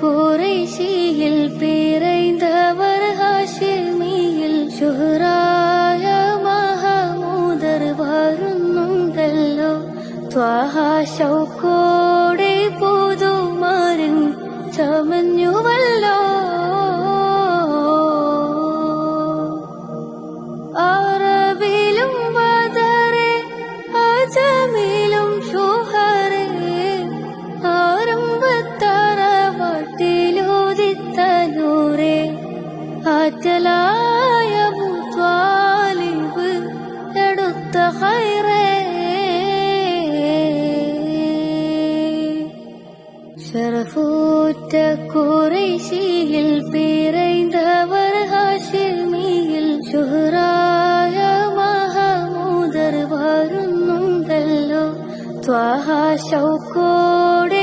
കുറൈശിയിൽ പിറൈന്തവർ ഹാഷിമിയിൽ ശുഹ്റായ മഹമൂദർ വരുന്നുണ്ടല്ലോ. ത്വാഹ ശൗക്കോടെ പുതുമാരൻ ചമഞ്ഞുവല്ലോ. അറബിലും ബദറെ അജമിലും ശുഹറെ ആരംഭത്തറവാട്ടിലുദിത്തനൂറെ ആറ്റലായ അബൂ ത്വാലിബ് എടുത്ത ഖൈറേ. ശറഫൂറ്റ ഖുറൈശിയിൽ പിറൈന്തവർ ഹാഷിമിയിൽ ശുഹ്റായ മഹമൂദർ വരുന്നുണ്ടല്ലോ. ത്വാഹ ശൗക്കോടെ